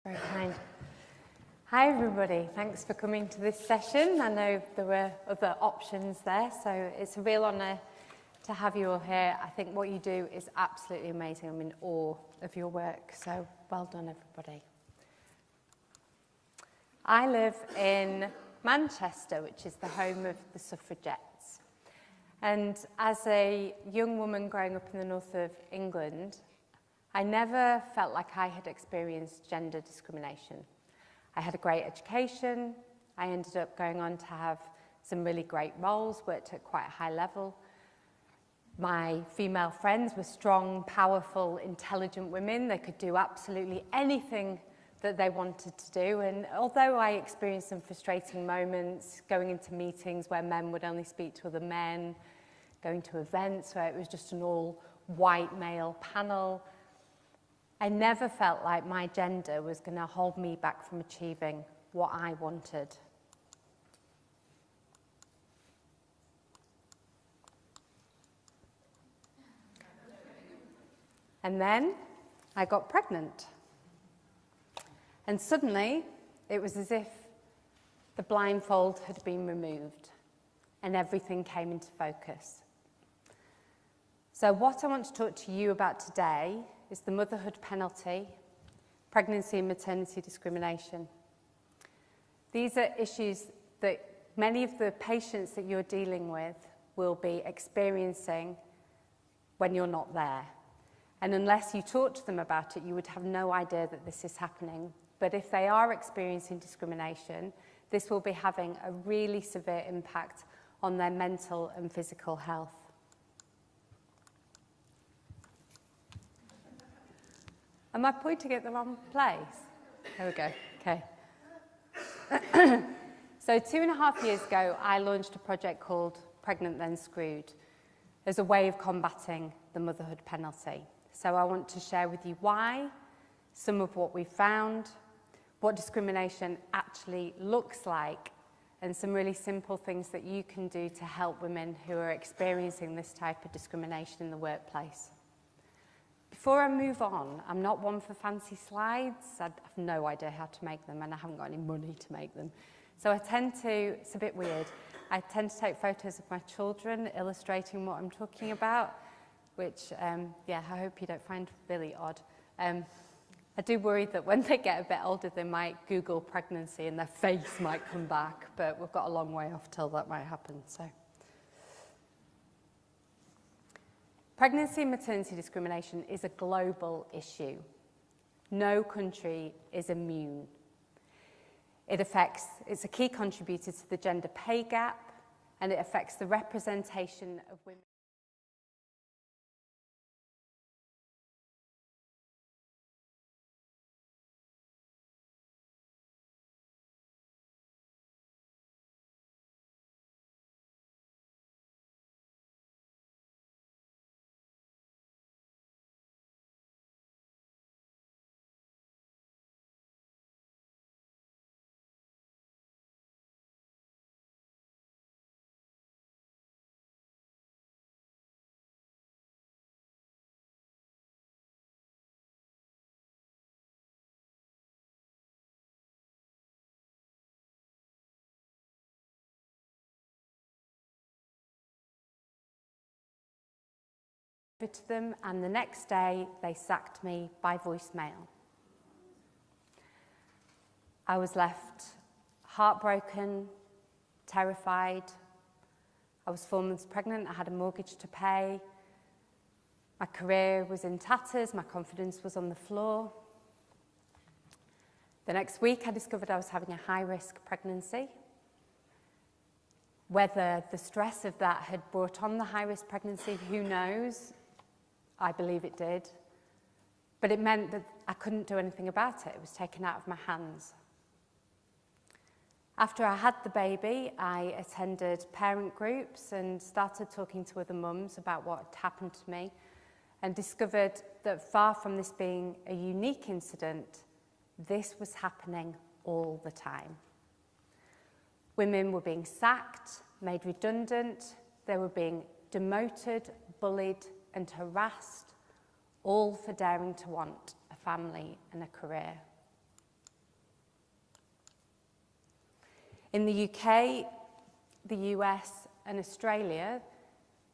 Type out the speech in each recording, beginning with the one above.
Very kind. Hi everybody, thanks for coming to this session. I know there were other options there, so it's a real honour to have you all here. I think what you do is absolutely amazing. I'm in awe of your work, so well done everybody. I live in Manchester, which is the home of the suffragettes. And as a young woman growing up in the north of England, I never felt like I had experienced gender discrimination. I had a great education. I ended up going on to have some really great roles, worked at quite a high level. My female friends were strong, powerful, intelligent women. They could do absolutely anything that they wanted to do. And although I experienced some frustrating moments, going into meetings where men would only speak to other men, going to events where it was just an all-white male panel, I never felt like my gender was going to hold me back from achieving what I wanted. And then I got pregnant. And suddenly, it was as if the blindfold had been removed and everything came into focus. So what I want to talk to you about today is the motherhood penalty, pregnancy and maternity discrimination. These are issues that many of the patients that you're dealing with will be experiencing when you're not there. And unless you talk to them about it, you would have no idea that this is happening. But if they are experiencing discrimination, this will be having a really severe impact on their mental and physical health. Am I pointing at the wrong place? There we go, okay. So 2.5 years ago, I launched a project called Pregnant Then Screwed as a way of combating the motherhood penalty. So I want to share with you why, some of what we found, what discrimination actually looks like, and some really simple things that you can do to help women who are experiencing this type of discrimination in the workplace. Before I move on, I'm not one for fancy slides. I have no idea how to make them, and I haven't got any money to make them. So I tend to, it's a bit weird, I tend to take photos of my children illustrating what I'm talking about, which, yeah, I hope you don't find really odd. I do worry that when they get a bit older, they might Google pregnancy and their face might come back, but we've got a long way off till that might happen, so. Pregnancy and maternity discrimination is a global issue. No country is immune. It's a key contributor to the gender pay gap, and it affects the representation of women. To them, and the next day they sacked me by voicemail. I was left heartbroken, terrified. I was 4 months pregnant, I had a mortgage to pay. My career was in tatters, my confidence was on the floor. The next week I discovered I was having a high-risk pregnancy. Whether the stress of that had brought on the high-risk pregnancy, who knows? I believe it did. But it meant that I couldn't do anything about it. It was taken out of my hands. After I had the baby, I attended parent groups and started talking to other mums about what had happened to me, and discovered that far from this being a unique incident, this was happening all the time. Women were being sacked, made redundant, they were being demoted, bullied, and harassed, all for daring to want a family and a career. In the UK, the US and Australia,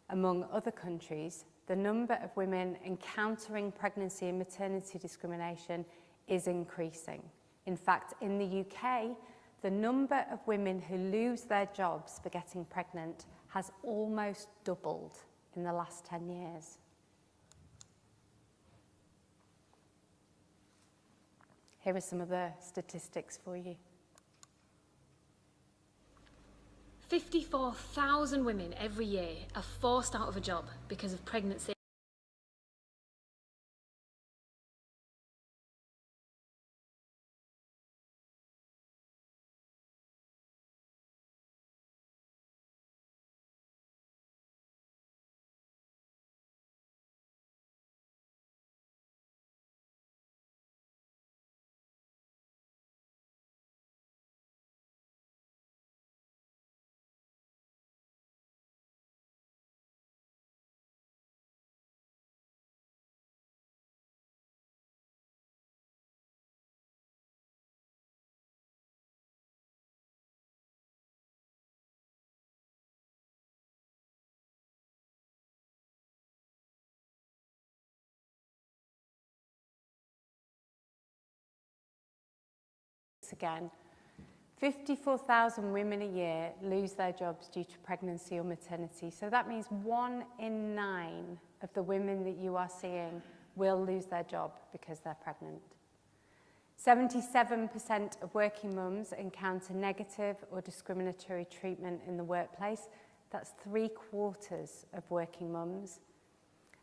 among other countries, the number of women encountering pregnancy and maternity discrimination is increasing. In fact, in the UK, the number of women who lose their jobs for getting pregnant has almost doubled in the last 10 years. Here are some of the statistics for you. 54,000 women every year are forced out of a job because of pregnancy. Again, 54,000 women a year lose their jobs due to pregnancy or maternity. So that means 1 in 9 of the women that you are seeing will lose their job because they're pregnant. 77% of working mums encounter negative or discriminatory treatment in the workplace. That's 3/4 of working mums.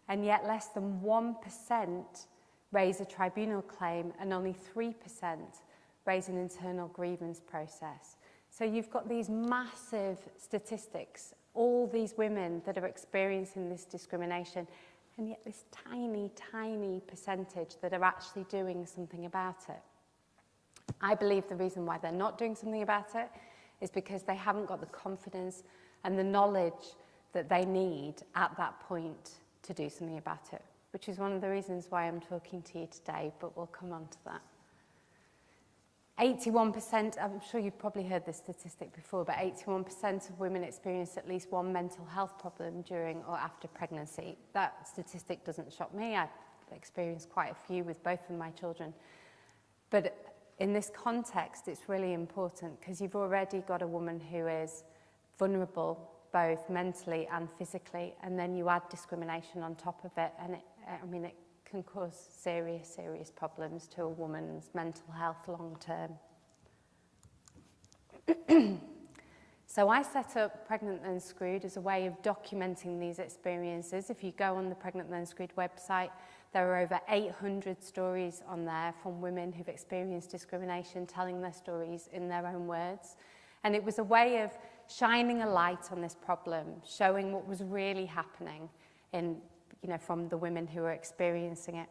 And yet less than 1% raise a tribunal claim and only 3% raise an internal grievance process. So you've got these massive statistics, all these women that are experiencing this discrimination, and yet this tiny, tiny percentage that are actually doing something about it. I believe the reason why they're not doing something about it is because they haven't got the confidence and the knowledge that they need at that point to do something about it, which is one of the reasons why I'm talking to you today, but we'll come on to that. 81%, I'm sure you've probably heard this statistic before, but 81% of women experience at least one mental health problem during or after pregnancy. That statistic doesn't shock me. I've experienced quite a few with both of my children. But in this context, it's really important because you've already got a woman who is vulnerable, both mentally and physically, and then you add discrimination on top of it, and it can cause serious, serious problems to a woman's mental health long term. So I set up Pregnant Then Screwed as a way of documenting these experiences. If you go on the Pregnant Then Screwed website, there are over 800 stories on there from women who've experienced discrimination, telling their stories in their own words. And it was a way of shining a light on this problem, showing what was really happening from the women who were experiencing it.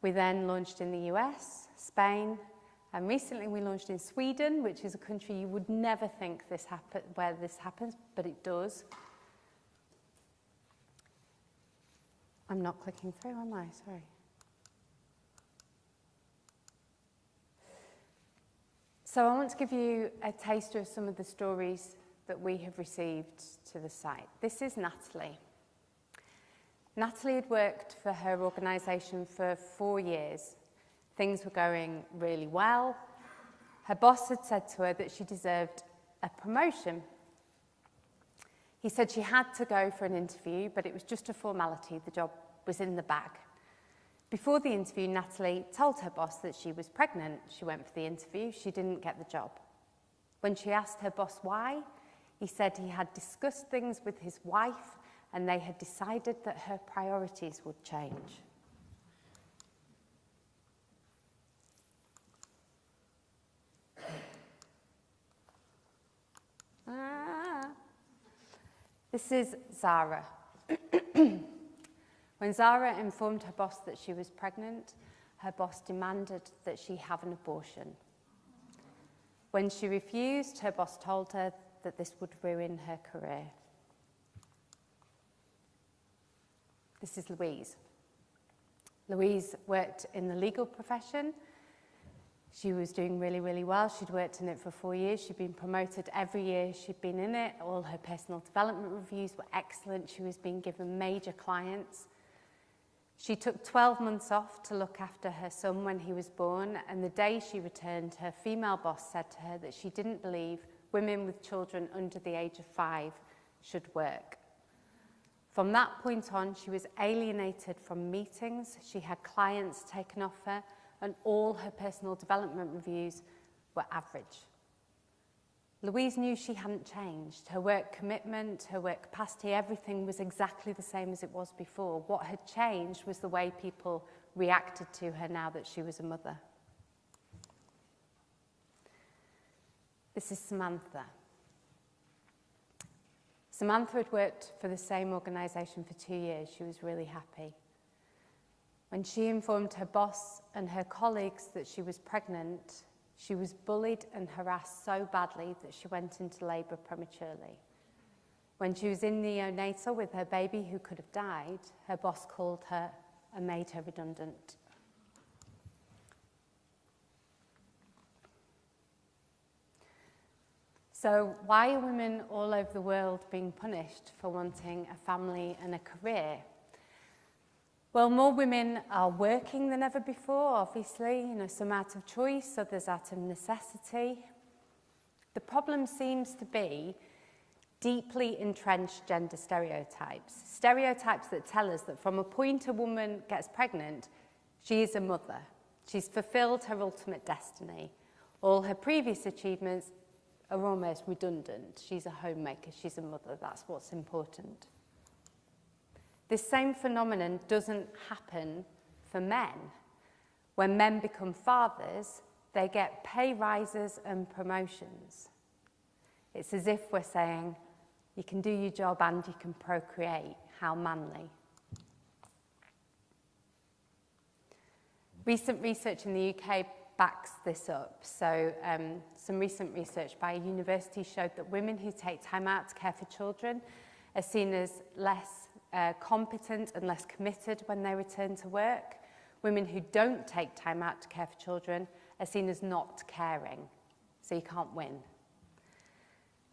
We then launched in the US, Spain, and recently we launched in Sweden, which is a country you would never think where this happens, but it does. I'm not clicking through, am I? Sorry. So I want to give you a taster of some of the stories that we have received to the site. This is Natalie. Natalie had worked for her organisation for 4 years. Things were going really well. Her boss had said to her that she deserved a promotion. He said she had to go for an interview, but it was just a formality. The job was in the bag. Before the interview, Natalie told her boss that she was pregnant. She went for the interview. She didn't get the job. When she asked her boss why, he said he had discussed things with his wife and they had decided that her priorities would change. This is Zara. When Zara informed her boss that she was pregnant, her boss demanded that she have an abortion. When she refused, her boss told her that this would ruin her career. This is Louise. Louise worked in the legal profession. She was doing really, really well. She'd worked in it for 4 years. She'd been promoted every year she'd been in it. All her personal development reviews were excellent. She was being given major clients. She took 12 months off to look after her son when he was born, and the day she returned, her female boss said to her that she didn't believe women with children under the age of 5 should work. From that point on, she was alienated from meetings. She had clients taken off her, and all her personal development reviews were average. Louise knew she hadn't changed. Her work commitment, her work capacity, everything was exactly the same as it was before. What had changed was the way people reacted to her now that she was a mother. This is Samantha. Samantha had worked for the same organisation for 2 years. She was really happy. When she informed her boss and her colleagues that she was pregnant, she was bullied and harassed so badly that she went into labour prematurely. When she was in neonatal with her baby who could have died, her boss called her and made her redundant. So why are women all over the world being punished for wanting a family and a career? Well, more women are working than ever before, obviously, some out of choice, others out of necessity. The problem seems to be deeply entrenched gender stereotypes. Stereotypes that tell us that from a point a woman gets pregnant, she is a mother. She's fulfilled her ultimate destiny. All her previous achievements are almost redundant. She's a homemaker, she's a mother, that's what's important. This same phenomenon doesn't happen for men. When men become fathers, they get pay rises and promotions. It's as if we're saying, you can do your job and you can procreate. How manly. Recent research in the UK backs this up. So some recent research by a university showed that women who take time out to care for children are seen as less competent and less committed when they return to work. Women who don't take time out to care for children are seen as not caring, so you can't win.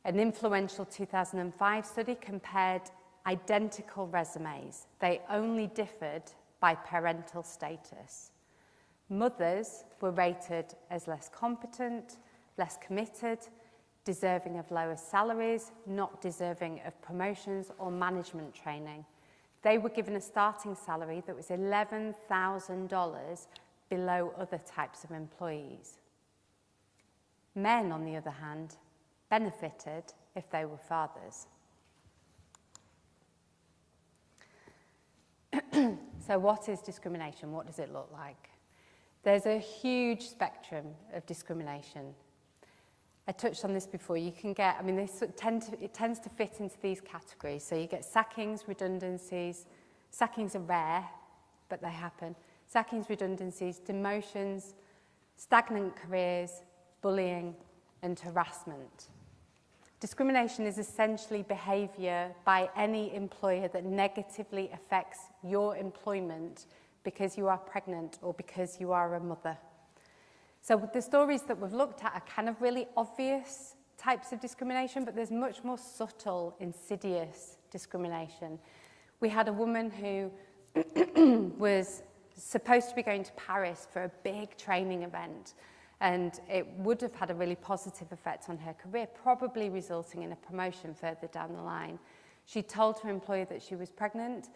An influential 2005 study compared identical resumes. They only differed by parental status. Mothers were rated as less competent, less committed, deserving of lower salaries, not deserving of promotions or management training. They were given a starting salary that was $11,000 below other types of employees. Men, on the other hand, benefited if they were fathers. So what is discrimination? What does it look like? There's a huge spectrum of discrimination. I touched on this before. You can get, it tends to fit into these categories. So you get sackings, redundancies. Sackings are rare, but they happen. Sackings, redundancies, demotions, stagnant careers, bullying, and harassment. Discrimination is essentially behaviour by any employer that negatively affects your employment because you are pregnant or because you are a mother. So the stories that we've looked at are kind of really obvious types of discrimination, but there's much more subtle, insidious discrimination. We had a woman who was supposed to be going to Paris for a big training event, and it would have had a really positive effect on her career, probably resulting in a promotion further down the line. She told her employer that she was pregnant,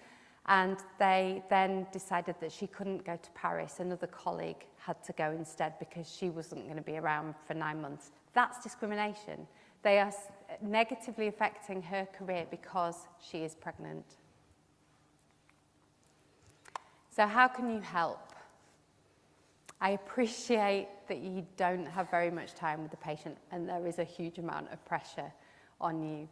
and they then decided that she couldn't go to Paris. Another colleague had to go instead because she wasn't going to be around for 9 months. That's discrimination. They are negatively affecting her career because she is pregnant. So how can you help? I appreciate that you don't have very much time with the patient, and there is a huge amount of pressure on you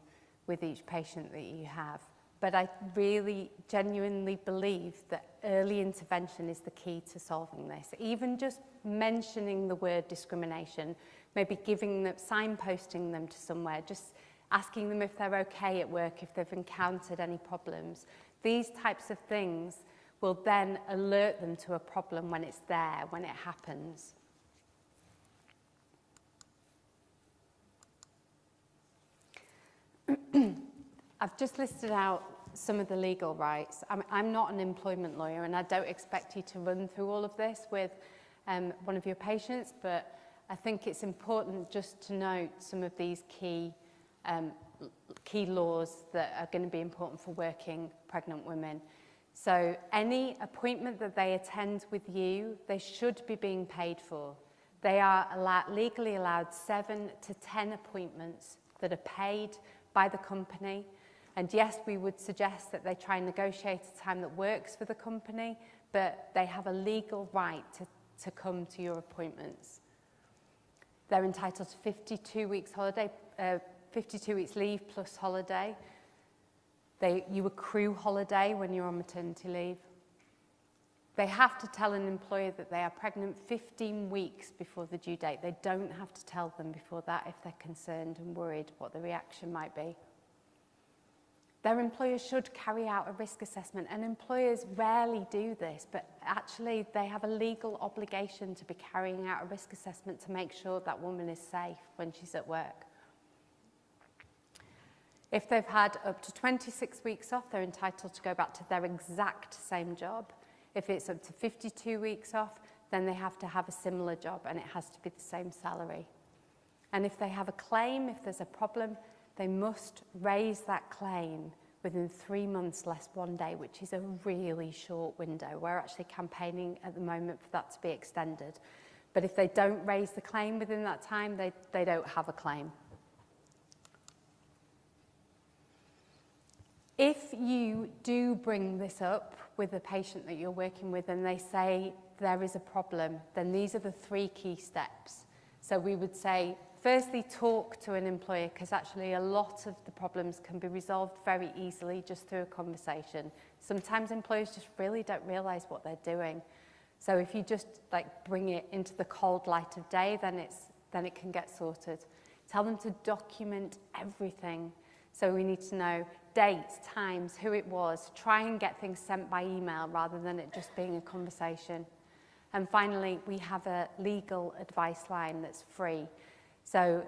with each patient that you have. But I really genuinely believe that early intervention is the key to solving this. Even just mentioning the word discrimination, maybe giving them, signposting them to somewhere, just asking them if they're okay at work, if they've encountered any problems. These types of things will then alert them to a problem when it's there, when it happens. I've just listed out some of the legal rights. I'm not an employment lawyer, and I don't expect you to run through all of this with one of your patients, but I think it's important just to note some of these key laws that are going to be important for working pregnant women. So any appointment that they attend with you, they should be being paid for. They are legally allowed 7 to 10 appointments that are paid by the company. And yes, we would suggest that they try and negotiate a time that works for the company, but they have a legal right to come to your appointments. They're entitled to 52 weeks holiday, 52 weeks leave plus holiday. You accrue holiday when you're on maternity leave. They have to tell an employer that they are pregnant 15 weeks before the due date. They don't have to tell them before that if they're concerned and worried what the reaction might be. Their employer should carry out a risk assessment, and employers rarely do this, but actually they have a legal obligation to be carrying out a risk assessment to make sure that woman is safe when she's at work. If they've had up to 26 weeks off, they're entitled to go back to their exact same job. If it's up to 52 weeks off, then they have to have a similar job and it has to be the same salary. And if they have a claim, if there's a problem, they must raise that claim within 3 months less 1 day, which is a really short window. We're actually campaigning at the moment for that to be extended. But if they don't raise the claim within that time, they don't have a claim. If you do bring this up with the patient that you're working with and they say there is a problem, then these are the 3 key steps. So we would say, firstly, talk to an employer, because actually a lot of the problems can be resolved very easily just through a conversation. Sometimes employers just really don't realise what they're doing. So if you just bring it into the cold light of day, then it can get sorted. Tell them to document everything. So we need to know dates, times, who it was. Try and get things sent by email rather than it just being a conversation. And finally, we have a legal advice line that's free. So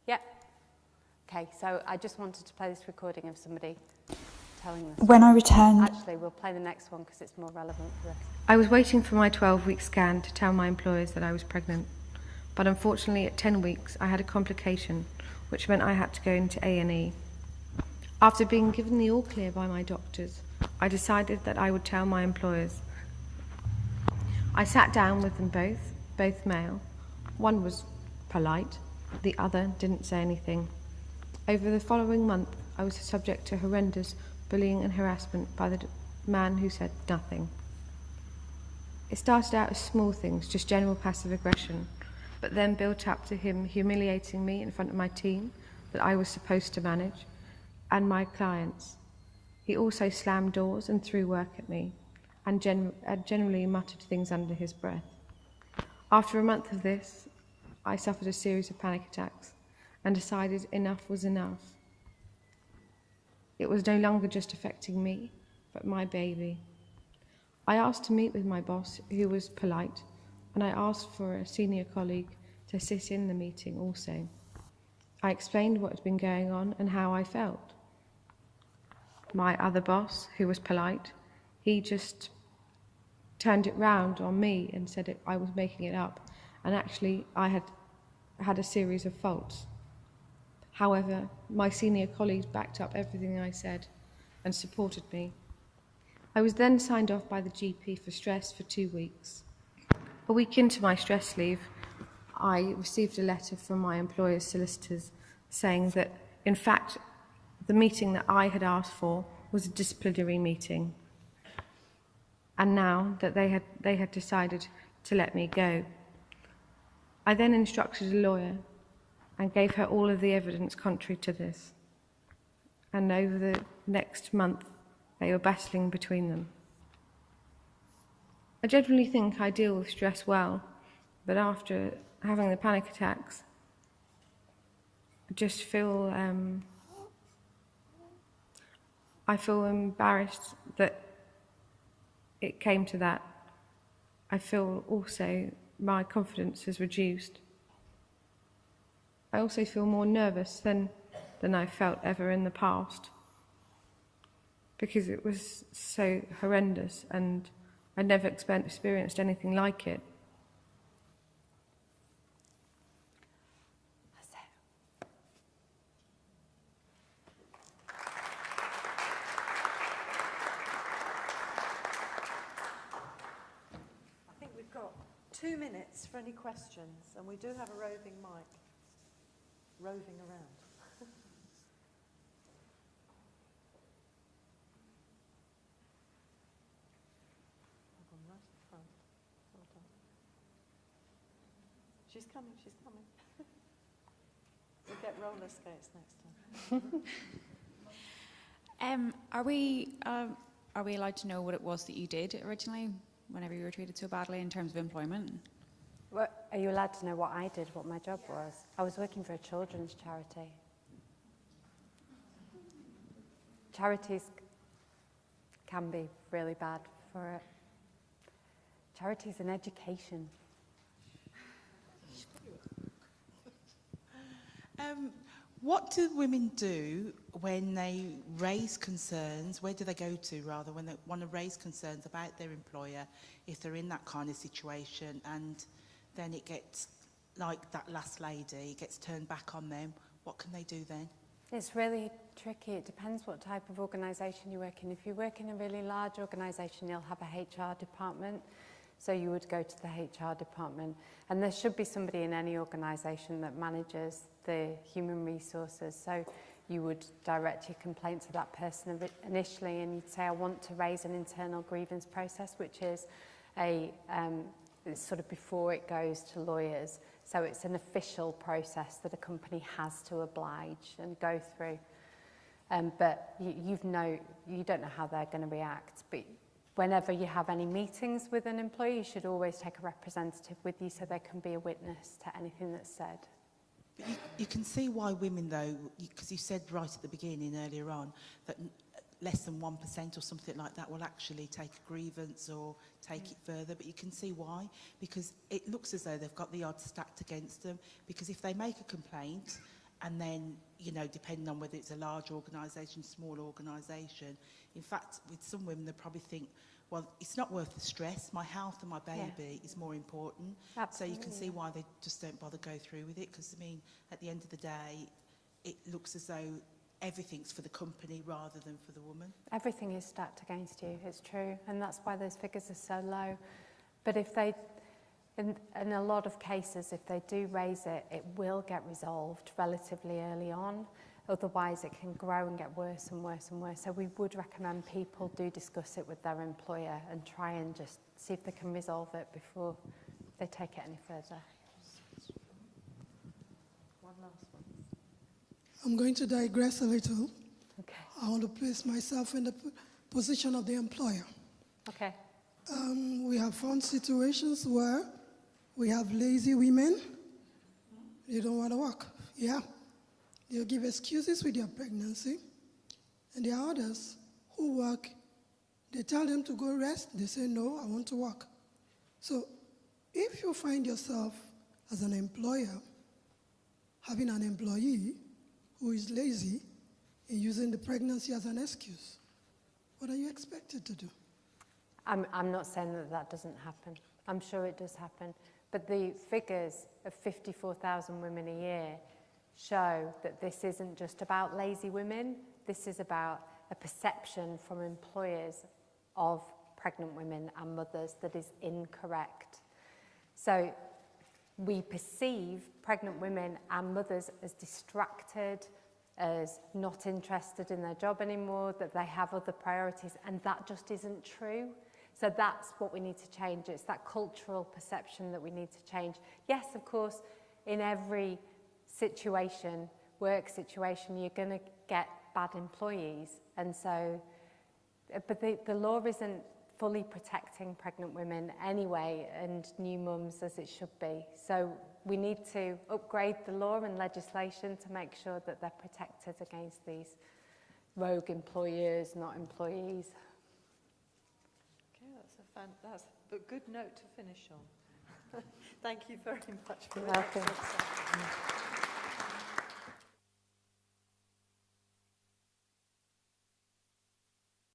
yeah. Okay, so I just wanted to play this recording of somebody telling us. When I returned... Actually, we'll play the next one because it's more relevant for this. I was waiting for my 12-week scan to tell my employers that I was pregnant, but unfortunately at 10 weeks I had a complication, which meant I had to go into A&E. After being given the all clear by my doctors, I decided that I would tell my employers. I sat down with them both male. One was polite, the other didn't say anything. Over the following month, I was subject to horrendous bullying and harassment by the man who said nothing. It started out as small things, just general passive aggression, but then built up to him humiliating me in front of my team that I was supposed to manage, and my clients. He also slammed doors and threw work at me, and generally muttered things under his breath. After a month of this, I suffered a series of panic attacks and decided enough was enough. It was no longer just affecting me, but my baby. I asked to meet with my boss, who was polite, and I asked for a senior colleague to sit in the meeting also. I explained what had been going on and how I felt. My other boss, who was polite, he just turned it round on me and said I was making it up, and actually I had a series of faults. However, my senior colleagues backed up everything I said and supported me. I was then signed off by the GP for stress for 2 weeks. A week into my stress leave, I received a letter from my employer's solicitors saying that, in fact, the meeting that I had asked for was a disciplinary meeting, and now that they had decided to let me go. I then instructed a lawyer and gave her all of the evidence contrary to this. And over the next month, they were battling between them. I generally think I deal with stress well, But after having the panic attacks, I just feel I feel embarrassed that it came to that. I feel also my confidence has reduced. I also feel more nervous than I felt ever in the past, because it was so horrendous and I never experienced anything like it. That's it. I think we've got 2 minutes for any questions, and we do have a roving mic roving around. One right in front. Well done. She's coming, she's coming. We'll get roller skates next time. Are we allowed to know what it was that you did originally, whenever you were treated so badly in terms of employment? What, are you allowed to know what I did, what my job was? I was working for a children's charity. Charities can be really bad for it. Charities and education. What do women do when they raise concerns? Where do they go to, rather, when they want to raise concerns about their employer, if they're in that kind of situation, and then it gets, like that last lady, it gets turned back on them? What can they do then? It's really tricky. It depends what type of organisation you work in. If you work in a really large organisation, you'll have a HR department. So you would go to the HR department. And there should be somebody in any organisation that manages the human resources. So you would direct your complaint to that person initially, and you'd say, I want to raise an internal grievance process, which is it's sort of before it goes to lawyers. So it's an official process that a company has to oblige and go through. But you don't know how they're going to react. But whenever you have any meetings with an employee, you should always take a representative with you so they can be a witness to anything that's said. But you can see why women, though, because you said right at the beginning earlier on that less than 1% or something like that will actually take a grievance or take it further. But you can see why, because it looks as though they've got the odds stacked against them. Because if they make a complaint, and then, you know, depending on whether it's a large organisation, small organisation, in fact, with some women, they probably think, well, it's not worth the stress. My health and my baby is more important. Absolutely. So you can see why they just don't bother go through with it. Because, I mean, at the end of the day, it looks as though everything's for the company rather than for the woman. Everything is stacked against you, it's true. And that's why those figures are so low. But if they, in a lot of cases, if they do raise it, it will get resolved relatively early on. Otherwise, it can grow and get worse and worse and worse. So we would recommend people do discuss it with their employer and try and just see if they can resolve it before they take it any further. One last one. I'm going to digress a little. Okay. I want to place myself in the position of the employer. Okay. We have found situations where we have lazy women. They don't want to work. Yeah. They'll give excuses with their pregnancy. And there are others who work. They tell them to go rest. They say, no, I want to work. So if you find yourself as an employer having an employee who is lazy and using the pregnancy as an excuse, what are you expected to do? I'm not saying that that doesn't happen. I'm sure it does happen. But the figures of 54,000 women a year show that this isn't just about lazy women. This is about a perception from employers of pregnant women and mothers that is incorrect. So we perceive pregnant women and mothers as distracted, as not interested in their job anymore, that they have other priorities, and that just isn't true. So that's what we need to change. It's that cultural perception that we need to change. Yes, of course, in every situation, work situation, you're going to get bad employees. And so, but the law isn't fully protecting pregnant women anyway, and new mums, as it should be. So we need to upgrade the law and legislation to make sure that they're protected against these rogue employers, not employees. Okay, that's a good note to finish on. Thank you very much for You're welcome. that.